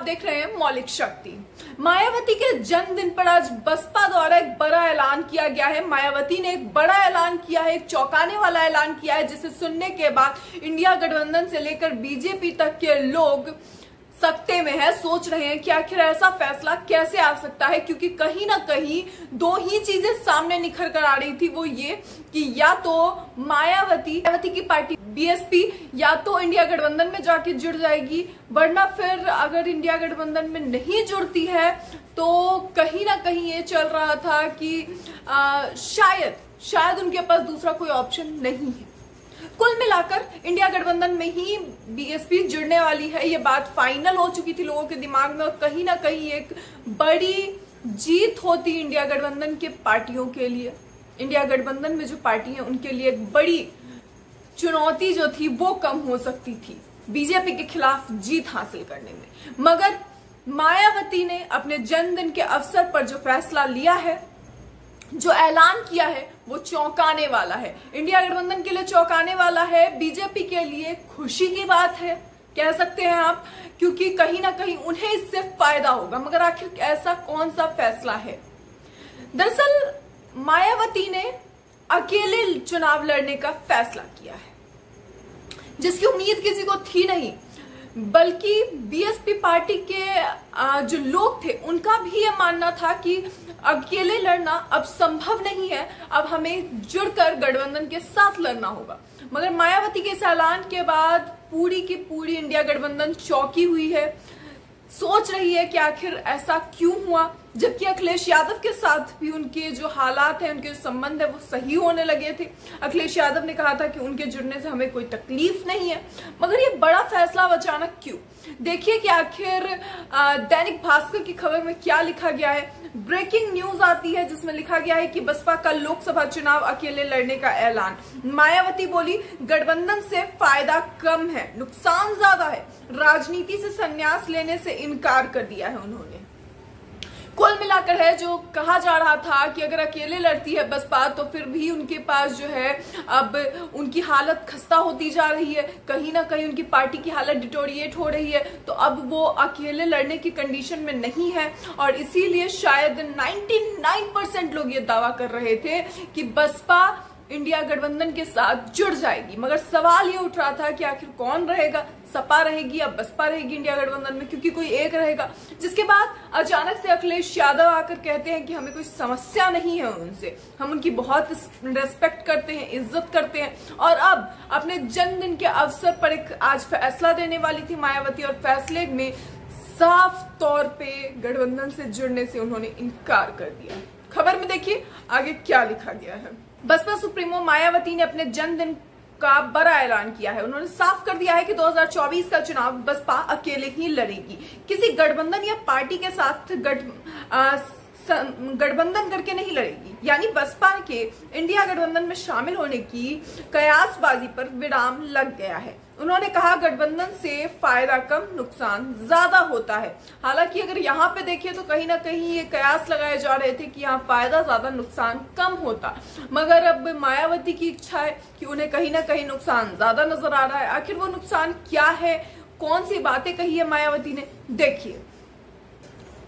देख रहे हैं मौलिक शक्ति। मायावती के जन्मदिन पर आज बसपा द्वारा एक बड़ा ऐलान किया गया है। मायावती ने एक बड़ा ऐलान किया है, एक चौंकाने वाला ऐलान किया है, जिसे सुनने के बाद इंडिया गठबंधन से लेकर बीजेपी तक के लोग सकते में है, सोच रहे हैं कि आखिर ऐसा फैसला कैसे आ सकता है। क्योंकि कहीं ना कहीं दो ही चीजें सामने निखर कर आ रही थी, वो ये कि या तो मायावती की पार्टी बीएसपी या तो इंडिया गठबंधन में जाके जुड़ जाएगी, वरना फिर अगर इंडिया गठबंधन में नहीं जुड़ती है तो कहीं ना कहीं ये चल रहा था कि शायद उनके पास दूसरा कोई ऑप्शन नहीं है। कुल मिलाकर इंडिया गठबंधन में ही बीएसपी जुड़ने वाली है, ये बात फाइनल हो चुकी थी लोगों के दिमाग में, और कहीं ना कहीं एक बड़ी जीत होती इंडिया गठबंधन के पार्टियों के लिए। इंडिया गठबंधन में जो पार्टी है उनके लिए एक बड़ी चुनौती जो थी वो कम हो सकती थी बीजेपी के खिलाफ जीत हासिल करने में। मगर मायावती ने अपने जन्मदिन के अवसर पर जो फैसला लिया है, जो ऐलान किया है, वो चौंकाने वाला है। इंडिया गठबंधन के लिए चौंकाने वाला है, बीजेपी के लिए खुशी की बात है कह सकते हैं आप, क्योंकि कहीं ना कहीं उन्हें इससे फायदा होगा। मगर आखिर ऐसा कौन सा फैसला है? दरअसल मायावती ने अकेले चुनाव लड़ने का फैसला किया है, जिसकी उम्मीद किसी को थी नहीं, बल्कि बीएसपी पार्टी के जो लोग थे उनका भी ये मानना था कि अकेले लड़ना अब संभव नहीं है, अब हमें जुड़कर गठबंधन के साथ लड़ना होगा। मगर मायावती के इस ऐलान के बाद पूरी की पूरी इंडिया गठबंधन चौंकी हुई है, सोच रही है कि आखिर ऐसा क्यों हुआ, जबकि अखिलेश यादव के साथ भी उनके जो हालात हैं, उनके जो संबंध है वो सही होने लगे थे। अखिलेश यादव ने कहा था कि उनके जुड़ने से हमें कोई तकलीफ नहीं है। मगर ये बड़ा फैसला अचानक क्यों? देखिए कि आखिर दैनिक भास्कर की खबर में क्या लिखा गया है। ब्रेकिंग न्यूज आती है जिसमें लिखा गया है कि बसपा का लोकसभा चुनाव अकेले लड़ने का ऐलान। मायावती बोली, गठबंधन से फायदा कम है, नुकसान ज्यादा है। राजनीति से संन्यास लेने से इनकार कर दिया है उन्होंने। कुल मिलाकर है जो कहा जा रहा था कि अगर अकेले लड़ती है बसपा तो फिर भी उनके पास जो है अब उनकी हालत खस्ता होती जा रही है, कहीं ना कहीं उनकी पार्टी की हालत डिटोरिएट हो रही है, तो अब वो अकेले लड़ने की कंडीशन में नहीं है। और इसीलिए शायद 99% लोग ये दावा कर रहे थे कि बसपा इंडिया गठबंधन के साथ जुड़ जाएगी। मगर सवाल ये उठ रहा था कि आखिर कौन रहेगा, सपा रहेगी या बसपा रहेगी इंडिया गठबंधन में, क्योंकि कोई एक रहेगा। जिसके बाद अचानक से अखिलेश यादव आकर कहते हैं कि हमें कोई समस्या नहीं है उनसे, हम उनकी बहुत रेस्पेक्ट करते हैं, इज्जत करते हैं। और अब अपने जन्मदिन के अवसर पर एक आज फैसला देने वाली थी मायावती, और फैसले में साफ तौर पे गठबंधन से जुड़ने से उन्होंने इनकार कर दिया। खबर में देखिए आगे क्या लिखा गया है। बसपा सुप्रीमो मायावती ने अपने जन्मदिन का बड़ा ऐलान किया है। उन्होंने साफ कर दिया है कि 2024 का चुनाव बसपा अकेले ही लड़ेगी, किसी गठबंधन या पार्टी के साथ गठबंधन करके नहीं लड़ेगी। यानी बसपा के इंडिया गठबंधन में शामिल होने की कयासबाजी पर विराम लग गया है। उन्होंने कहा, गठबंधन से फायदा कम, नुकसान ज्यादा होता है। हालांकि अगर यहाँ पे देखें तो कहीं ना कहीं ये कयास लगाए जा रहे थे कि यहाँ फायदा ज्यादा, नुकसान कम होता। मगर अब मायावती की इच्छा है कि उन्हें कहीं ना कहीं नुकसान ज्यादा नजर आ रहा है। आखिर वो नुकसान क्या है, कौन सी बातें कही है मायावती ने, देखिए।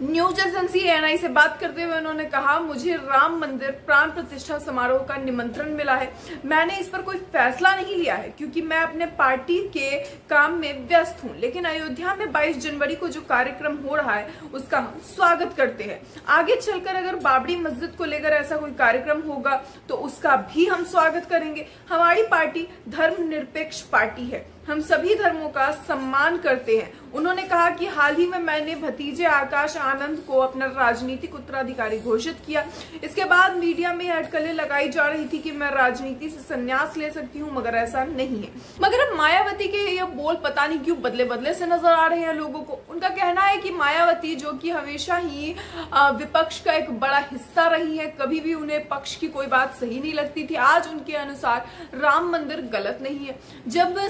न्यूज एजेंसी एएनआई से बात करते हुए उन्होंने कहा, मुझे राम मंदिर प्राण प्रतिष्ठा समारोह का निमंत्रण मिला है। मैंने इस पर कोई फैसला नहीं लिया है क्योंकि मैं अपने पार्टी के काम में व्यस्त हूं, लेकिन अयोध्या में 22 जनवरी को जो कार्यक्रम हो रहा है उसका हम स्वागत करते हैं। आगे चलकर अगर बाबरी मस्जिद को लेकर ऐसा कोई कार्यक्रम होगा तो उसका भी हम स्वागत करेंगे। हमारी पार्टी धर्मनिरपेक्ष पार्टी है, हम सभी धर्मों का सम्मान करते हैं। उन्होंने कहा कि हाल ही में मैंने भतीजे आकाश आनंद को अपना राजनीतिक उत्तराधिकारी घोषित किया। इसके बाद मीडिया में अटकलें लगाई जा रही थी कि मैं राजनीति से संन्यास ले सकती हूं, मगर ऐसा नहीं है। मगर अब मायावती के ये बोल पता नहीं क्यों बदले बदले से नजर आ रहे हैं लोगों को। उनका कहना है कि मायावती, जो कि हमेशा ही विपक्ष का एक बड़ा हिस्सा रही है, कभी भी उन्हें पक्ष की कोई बात सही नहीं लगती थी। आज उनके अनुसार राम मंदिर गलत नहीं है। जब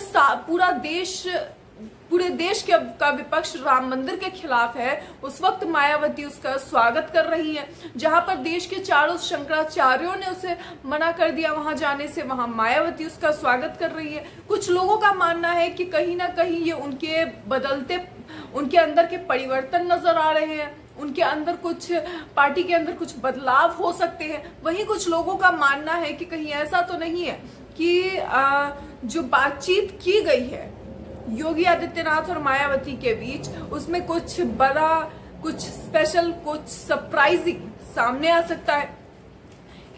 पूरे देश का विपक्ष राम मंदिर के खिलाफ है, उस वक्त मायावती उसका स्वागत कर रही है। जहां पर देश के चारों शंकराचार्यों ने उसे मना कर दिया वहां जाने से, वहां मायावती उसका स्वागत कर रही है। कुछ लोगों का मानना है कि कहीं ना कहीं ये उनके बदलते उनके अंदर के परिवर्तन नजर आ रहे हैं, उनके अंदर कुछ पार्टी के अंदर कुछ बदलाव हो सकते हैं। वहीं कुछ लोगों का मानना है कि कहीं ऐसा तो नहीं है कि जो बातचीत की गई है योगी आदित्यनाथ और मायावती के बीच, उसमें कुछ बड़ा, कुछ स्पेशल, कुछ सरप्राइजिंग सामने आ सकता है।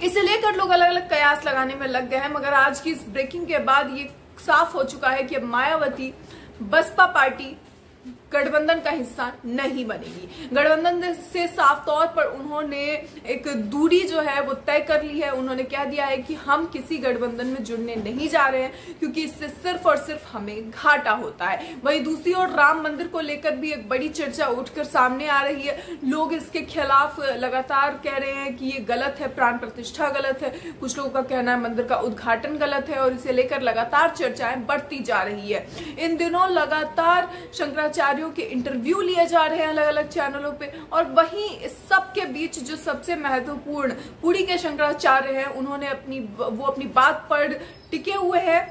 इसे लेकर लोग अलग अलग कयास लगाने में लग गए हैं, मगर आज की इस ब्रेकिंग के बाद ये साफ हो चुका है कि मायावती बसपा पार्टी गठबंधन का हिस्सा नहीं बनेगी। गठबंधन से साफ तौर पर उन्होंने एक दूरी जो है वो तय कर ली है। उन्होंने कह दिया है कि हम किसी गठबंधन में जुड़ने नहीं जा रहे हैं, क्योंकि इससे सिर्फ और सिर्फ हमें घाटा होता है। वहीं दूसरी ओर राम मंदिर को लेकर भी एक बड़ी चर्चा उठकर सामने आ रही है। लोग इसके खिलाफ लगातार कह रहे हैं कि ये गलत है, प्राण प्रतिष्ठा गलत है। कुछ लोगों का कहना है मंदिर का उद्घाटन गलत है, और इसे लेकर लगातार चर्चाएं बढ़ती जा रही है। इन दिनों लगातार शंकराचार्य के इंटरव्यू लिए जा रहे हैं अलग अलग चैनलों पे, और वहीं इस सब के बीच जो सबसे महत्वपूर्ण पुरी के शंकराचार्य हैं, उन्होंने अपनी बात पर टिके हुए हैं।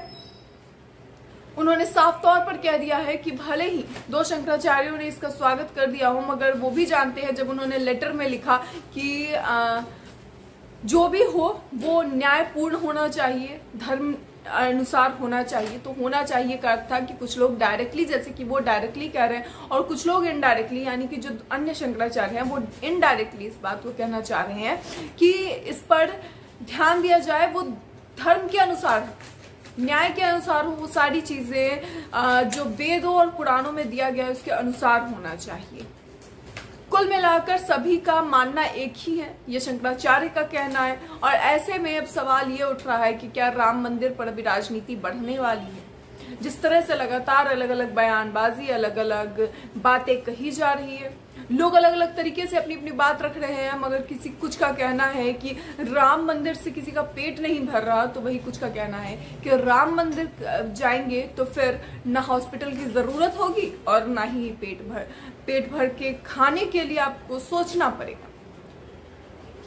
उन्होंने साफ तौर पर कह दिया है कि भले ही दो शंकराचार्यों ने इसका स्वागत कर दिया हो, मगर वो भी जानते हैं, जब उन्होंने लेटर में लिखा कि जो भी हो वो न्यायपूर्ण होना चाहिए, धर्म अनुसार होना चाहिए, तो होना चाहिए का अर्थ था कि कुछ लोग डायरेक्टली, जैसे कि वो डायरेक्टली कह रहे हैं, और कुछ लोग इनडायरेक्टली, यानी कि जो अन्य शंकराचार्य हैं वो इनडायरेक्टली इस बात को कहना चाह रहे हैं कि इस पर ध्यान दिया जाए, वो धर्म के अनुसार, न्याय के अनुसार हो, वो सारी चीजें जो वेदों और पुराणों में दिया गया है उसके अनुसार होना चाहिए। कुल मिलाकर सभी का मानना एक ही है, ये शंकराचार्य का कहना है। और ऐसे में अब सवाल ये उठ रहा है कि क्या राम मंदिर पर अभी राजनीति बढ़ने वाली है? जिस तरह से लगातार अलग अलग बयानबाजी, अलग अलग बातें कही जा रही है, लोग अलग अलग तरीके से अपनी अपनी बात रख रहे हैं, मगर किसी कुछ का कहना है कि राम मंदिर से किसी का पेट नहीं भर रहा, तो वही कुछ का कहना है कि राम मंदिर जाएंगे तो फिर ना हॉस्पिटल की जरूरत होगी और ना ही पेट भर के खाने के लिए आपको सोचना पड़ेगा।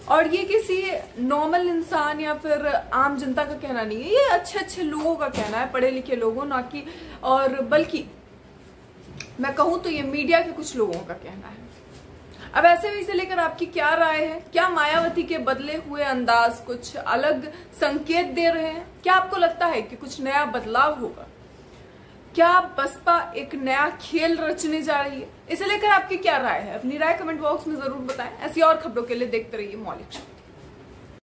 और ये किसी नॉर्मल इंसान या फिर आम जनता का कहना नहीं है, ये अच्छे अच्छे लोगों का कहना है, पढ़े लिखे लोगों, ना कि, और बल्कि मैं कहूं तो ये मीडिया के कुछ लोगों का कहना है। अब ऐसे में इसे लेकर आपकी क्या राय है? क्या मायावती के बदले हुए अंदाज कुछ अलग संकेत दे रहे हैं? क्या आपको लगता है कि कुछ नया बदलाव होगा? क्या बसपा एक नया खेल रचने जा रही है? इसे लेकर आपकी क्या राय है? अपनी राय कमेंट बॉक्स में जरूर बताएं। ऐसी और खबरों के लिए देखते रहिए मौलिक शब्द।